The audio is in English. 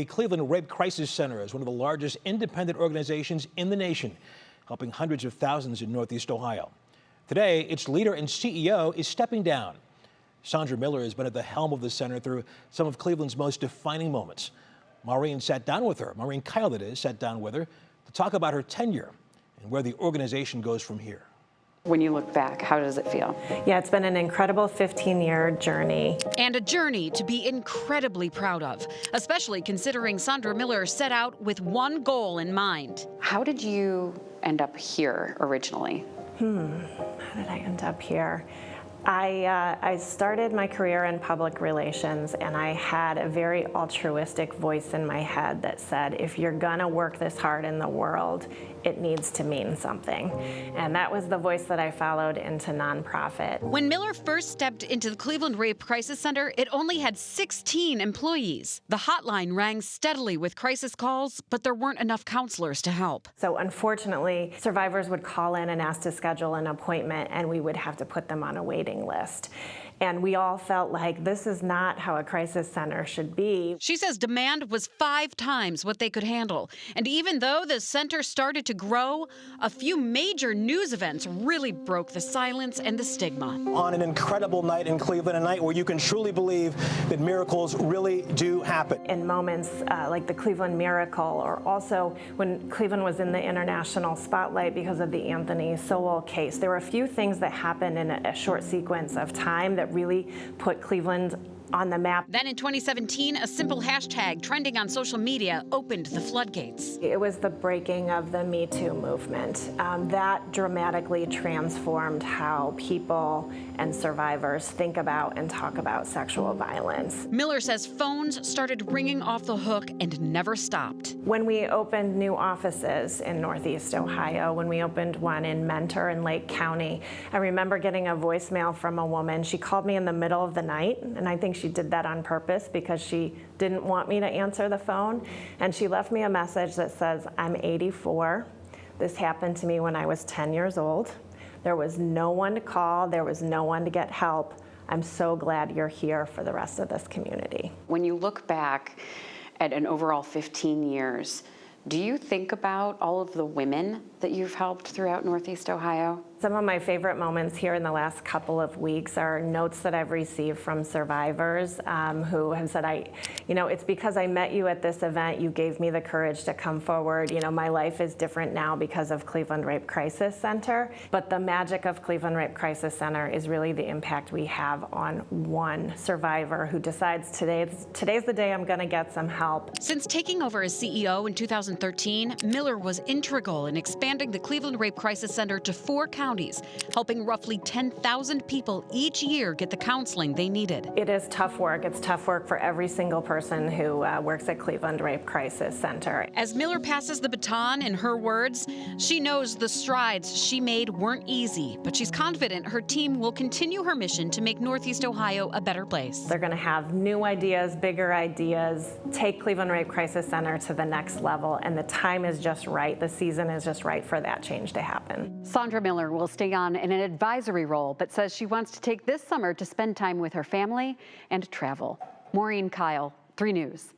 The Cleveland Rape Crisis Center is one of the largest independent organizations in the nation, helping hundreds of thousands in Northeast Ohio. Today, its leader and CEO is stepping down. Sondra Miller has been at the helm of the center through some of Cleveland's most defining moments. Maureen sat down with her, Maureen Kyle that is, sat down with her to talk about her tenure and where the organization goes from here. When you look back, how does it feel? Yeah, it's been an incredible 15-year journey. And a journey to be incredibly proud of, especially considering Sondra Miller set out with one goal in mind. How did you end up here originally? How did I end up here? I started my career in public relations, and I had a very altruistic voice in my head that said, if you're gonna work this hard in the world, it needs to mean something. And that was the voice that I followed into nonprofit. When Miller first stepped into the Cleveland Rape Crisis Center, it only had 16 employees. The hotline rang steadily with crisis calls, but there weren't enough counselors to help. So unfortunately, survivors would call in and ask to schedule an appointment, and we would have to put them on a waiting list. And we all felt like this is not how a crisis center should be. She says demand was 5 times what they could handle. And even though the center started to grow, a few major news events really broke the silence and the stigma. On an incredible night in Cleveland, a night where you can truly believe that miracles really do happen. In moments like the Cleveland Miracle, or also when Cleveland was in the international spotlight because of the Anthony Sowell case, there were a few things that happened in a short sequence of time that really put Cleveland on the map. Then in 2017, a simple hashtag trending on social media opened the floodgates. It was the breaking of the Me Too movement. That dramatically transformed how people and survivors think about and talk about sexual violence. Miller says phones started ringing off the hook and never stopped. When we opened new offices in Northeast Ohio, when we opened one in Mentor in Lake County, I remember getting a voicemail from a woman. She called me in the middle of the night, and I think she did that on purpose because she didn't want me to answer the phone. And she left me a message that says, I'm 84. This happened to me when I was 10 years old. There was no one to call. There was no one to get help. I'm so glad you're here for the rest of this community. When you look back at an overall 15 years, do you think about all of the women that you've helped throughout Northeast Ohio? Some of my favorite moments here in the last couple of weeks are notes that I've received from survivors who have said, it's because I met you at this event, you gave me the courage to come forward. My life is different now because of Cleveland Rape Crisis Center. But the magic of Cleveland Rape Crisis Center is really the impact we have on one survivor who decides today's the day I'm gonna get some help. Since taking over as CEO in 2013, Miller was integral in expanding the Cleveland Rape Crisis Center to 4 counties, helping roughly 10,000 people each year get the counseling they needed. It is tough work. It's tough work for every single person who works at Cleveland Rape Crisis Center. As Miller passes the baton, in her words, she knows the strides she made weren't easy, but she's confident her team will continue her mission to make Northeast Ohio a better place. They're going to have new ideas, bigger ideas, take Cleveland Rape Crisis Center to the next level, and the time is just right. The season is just right for that change to happen. Sondra Miller will stay on in an advisory role, but says she wants to take this summer to spend time with her family and travel. Maureen Kyle, 3 News.